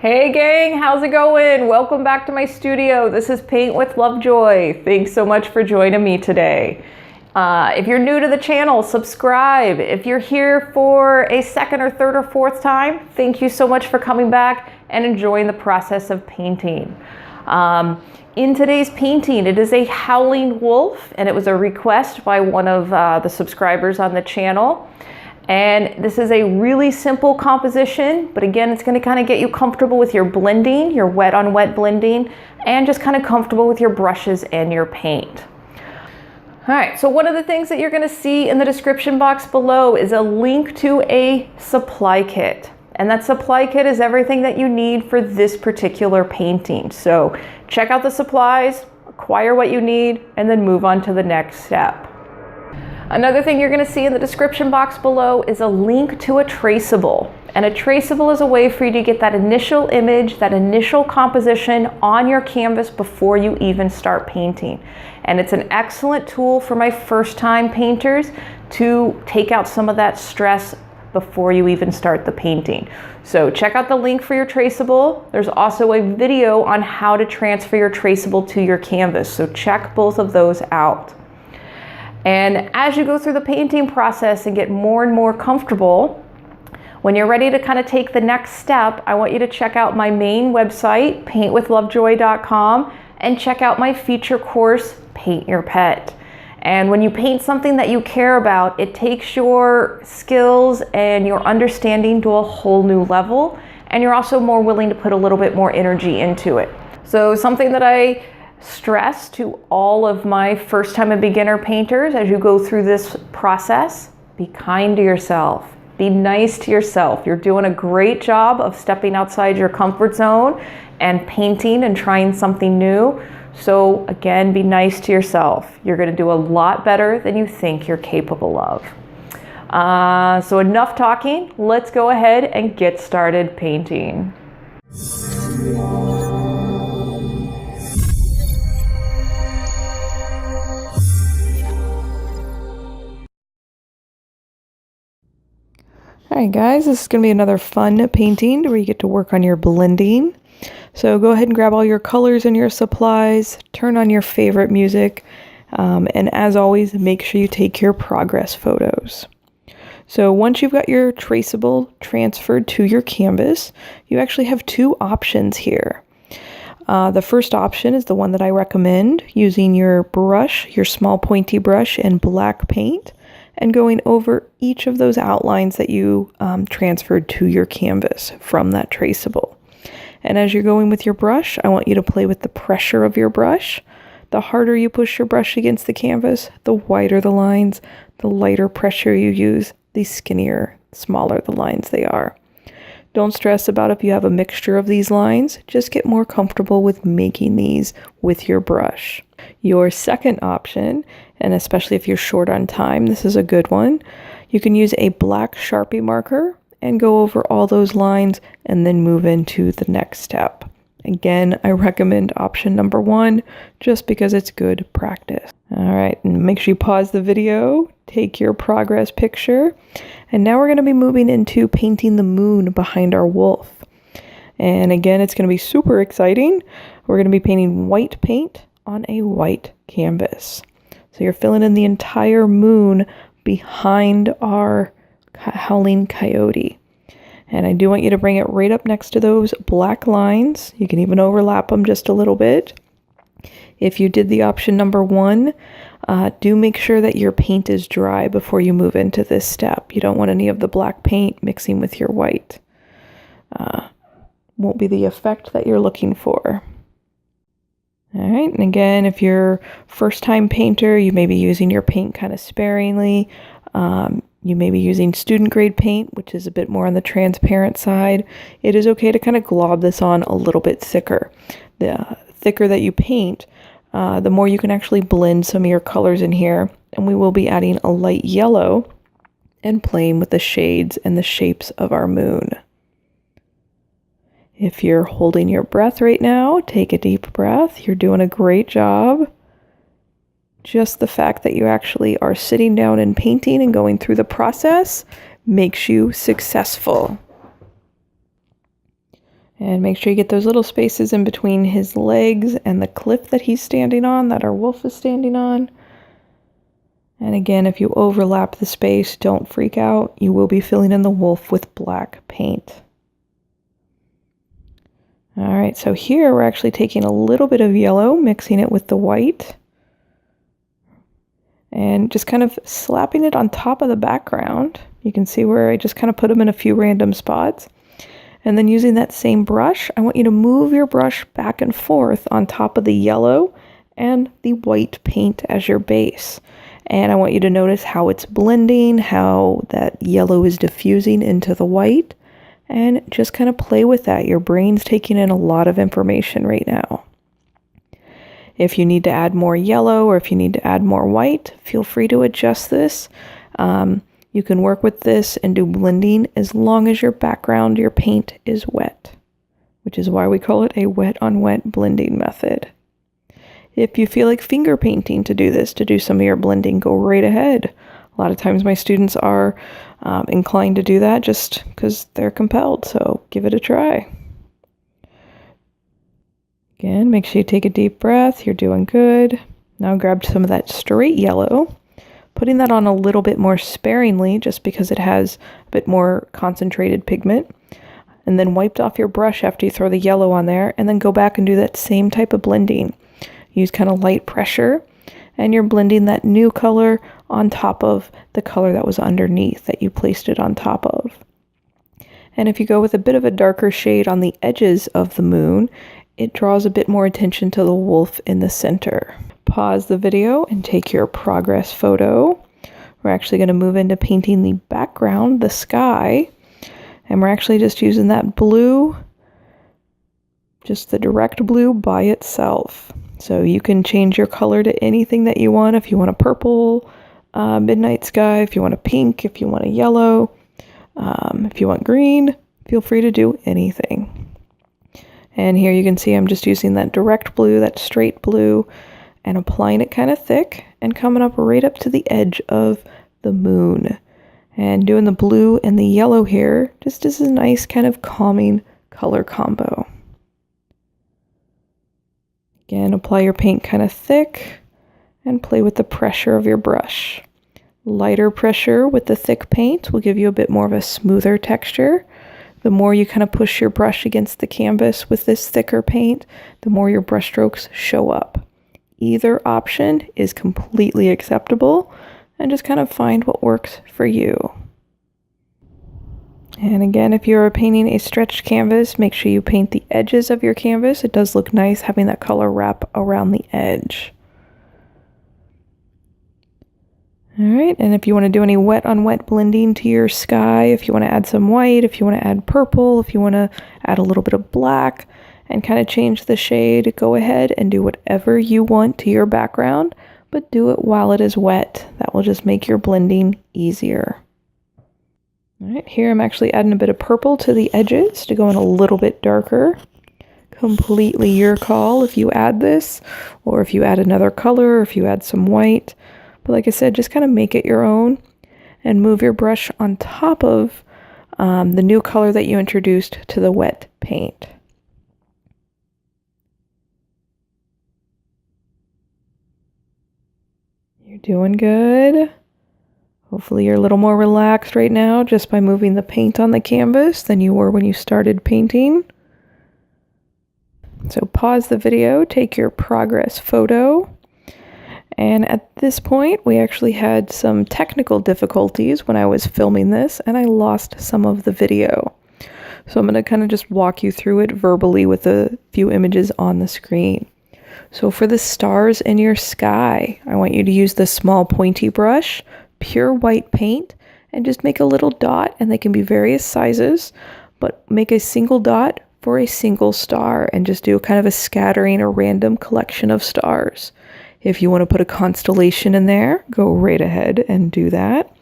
Hey gang, how's it going? Welcome back to my studio. This is Paint with Lovejoy. Thanks so much for joining me today. If you're new to the channel, subscribe. If you're here for a second or third or fourth time, thank you so much for coming back and enjoying the process of painting. In today's painting, it is a howling wolf, and it was a request by one of the subscribers on the channel. And this is a really simple composition, but again, it's going to kind of get you comfortable with your blending, your wet on wet blending, and just kind of comfortable with your brushes and your paint. All right, so one of the things that you're going to see in the description box below is a link to a supply kit. And that supply kit is everything that you need for this particular painting. So check out the supplies, acquire what you need, and then move on to the next step. Another thing you're going to see in the description box below is a link to a traceable. And a traceable is a way for you to get that initial image, that initial composition on your canvas before you even start painting. And it's an excellent tool for my first time painters to take out some of that stress before you even start the painting. So check out the link for your traceable. There's also a video on how to transfer your traceable to your canvas. So check both of those out. And as you go through the painting process and get more and more comfortable, when you're ready to kind of take the next step, I want you to check out my main website, paintwithlovejoy.com, and check out my feature course, Paint Your Pet. And when you paint something that you care about, it takes your skills and your understanding to a whole new level, and you're also more willing to put a little bit more energy into it. So something that I stress to all of my first time and beginner painters as you go through this process: be kind to yourself, be nice to yourself. You're doing a great job of stepping outside your comfort zone and painting and trying something new. So again, be nice to yourself. You're going to do a lot better than you think you're capable of. So enough talking, let's go ahead and get started painting. Alright guys, this is going to be another fun painting where you get to work on your blending. So go ahead and grab all your colors and your supplies, turn on your favorite music, and as always, make sure you take your progress photos. So once you've got your traceable transferred to your canvas, you actually have two options here. The first option is the one that I recommend, using your brush, your small pointy brush and black paint, and going over each of those outlines that you transferred to your canvas from that traceable. And as you're going with your brush, I want you to play with the pressure of your brush. The harder you push your brush against the canvas, the wider the lines, the lighter pressure you use, the skinnier, smaller the lines they are. Don't stress about if you have a mixture of these lines, just get more comfortable with making these with your brush. Your second option, and especially if you're short on time, this is a good one. You can use a black Sharpie marker and go over all those lines and then move into the next step. Again, I recommend option number one just because it's good practice. All right, and make sure you pause the video, take your progress picture, and now we're going to be moving into painting the moon behind our wolf. And again, it's going to be super exciting. We're going to be painting white paint on a white canvas. So you're filling in the entire moon behind our Howling Coyote. And I do want you to bring it right up next to those black lines. You can even overlap them just a little bit. If you did the option number one, do make sure that your paint is dry before you move into this step. You don't want any of the black paint mixing with your white. Won't be the effect that you're looking for. All right, and again, if you're first time painter, you may be using your paint kind of sparingly. You may be using student grade paint, which is a bit more on the transparent side. It is okay to kind of glob this on a little bit thicker. The thicker that you paint, the more you can actually blend some of your colors in here. And we will be adding a light yellow and playing with the shades and the shapes of our moon. If you're holding your breath right now, take a deep breath. You're doing a great job. Just the fact that you actually are sitting down and painting and going through the process makes you successful. And make sure you get those little spaces in between his legs and the cliff that he's standing on, that our wolf is standing on. And again, if you overlap the space, don't freak out. You will be filling in the wolf with black paint. All right, so here we're actually taking a little bit of yellow, mixing it with the white, and just kind of slapping it on top of the background. You can see where I just kind of put them in a few random spots. And then using that same brush, I want you to move your brush back and forth on top of the yellow and the white paint as your base. And I want you to notice how it's blending, how that yellow is diffusing into the white, and just kind of play with that. Your brain's taking in a lot of information right now. If you need to add more yellow or if you need to add more white, feel free to adjust this. You can work with this and do blending as long as your background, your paint is wet, which is why we call it a wet on wet blending method. If you feel like finger painting to do this, to do some of your blending, go right ahead. A lot of times my students are inclined to do that just because they're compelled, so give it a try. Again, make sure you take a deep breath. You're doing good. Now grab some of that straight yellow, putting that on a little bit more sparingly just because it has a bit more concentrated pigment, and then wiped off your brush after you throw the yellow on there, and then go back and do that same type of blending. Use kind of light pressure, and you're blending that new color on top of the color that was underneath that you placed it on top of. And if you go with a bit of a darker shade on the edges of the moon, it draws a bit more attention to the wolf in the center. Pause the video and take your progress photo. We're actually going to move into painting the background, the sky, and we're actually just using that blue, just the direct blue by itself. So you can change your color to anything that you want. If you want a purple midnight sky, if you want a pink, if you want a yellow, if you want green, feel free to do anything. And here you can see I'm just using that direct blue, that straight blue, and applying it kind of thick and coming up right up to the edge of the moon. And doing the blue and the yellow here just as a nice kind of calming color combo. Again, apply your paint kind of thick and play with the pressure of your brush. Lighter pressure with the thick paint will give you a bit more of a smoother texture. The more you kind of push your brush against the canvas with this thicker paint, the more your brush strokes show up. Either option is completely acceptable, and just kind of find what works for you. And again, if you're painting a stretched canvas, make sure you paint the edges of your canvas. It does look nice having that color wrap around the edge. All right, and if you want to do any wet on wet blending to your sky, if you want to add some white, if you want to add purple, if you want to add a little bit of black and kind of change the shade, go ahead and do whatever you want to your background, but do it while it is wet. That will just make your blending easier. All right, here I'm actually adding a bit of purple to the edges to go in a little bit darker. Completely your call if you add this, or if you add another color, or if you add some white. But like I said, just kind of make it your own and move your brush on top of the new color that you introduced to the wet paint. You're doing good. Hopefully you're a little more relaxed right now just by moving the paint on the canvas than you were when you started painting. So pause the video, take your progress photo. And at this point, we actually had some technical difficulties when I was filming this, and I lost some of the video. So I'm going to kind of just walk you through it verbally with a few images on the screen. So for the stars in your sky, I want you to use the small pointy brush, pure white paint, and just make a little dot, and they can be various sizes, but make a single dot for a single star and just do kind of a scattering or random collection of stars. If you want to put a constellation in there, go right ahead and do that.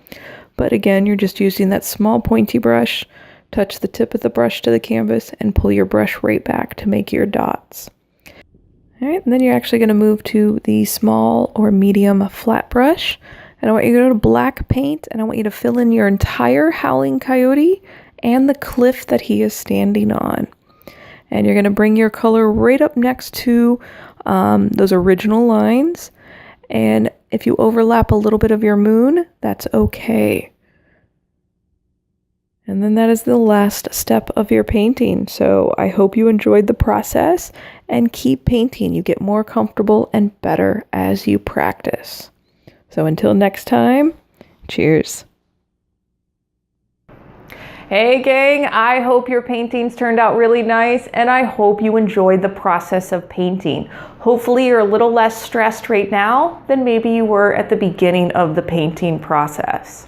But again, you're just using that small pointy brush, touch the tip of the brush to the canvas, and pull your brush right back to make your dots. All right, and then you're actually going to move to the small or medium flat brush. And I want you to go to black paint, and I want you to fill in your entire Howling Coyote and the cliff that he is standing on. And you're going to bring your color right up next to those original lines. And if you overlap a little bit of your moon, that's okay. And then that is the last step of your painting. So I hope you enjoyed the process and keep painting. You get more comfortable and better as you practice. So until next time, cheers. Hey gang, I hope your paintings turned out really nice and I hope you enjoyed the process of painting. Hopefully you're a little less stressed right now than maybe you were at the beginning of the painting process.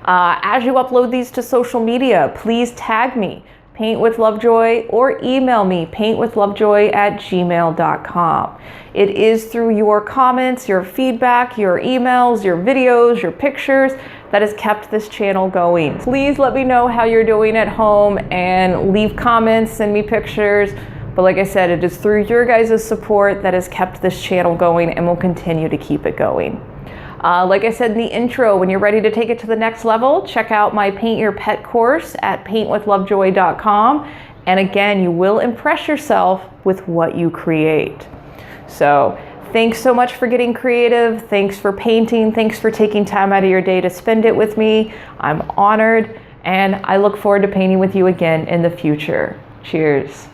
As you upload these to social media, please tag me, Paint with Lovejoy, or email me, paintwithlovejoy@gmail.com. It is through your comments, your feedback, your emails, your videos, your pictures that has kept this channel going. Please let me know how you're doing at home and leave comments, send me pictures. But like I said, it is through your guys' support that has kept this channel going and will continue to keep it going. Like I said in the intro, when you're ready to take it to the next level, check out my Paint Your Pet course at paintwithlovejoy.com. And again, you will impress yourself with what you create. So thanks so much for getting creative. Thanks for painting. Thanks for taking time out of your day to spend it with me. I'm honored, and I look forward to painting with you again in the future. Cheers.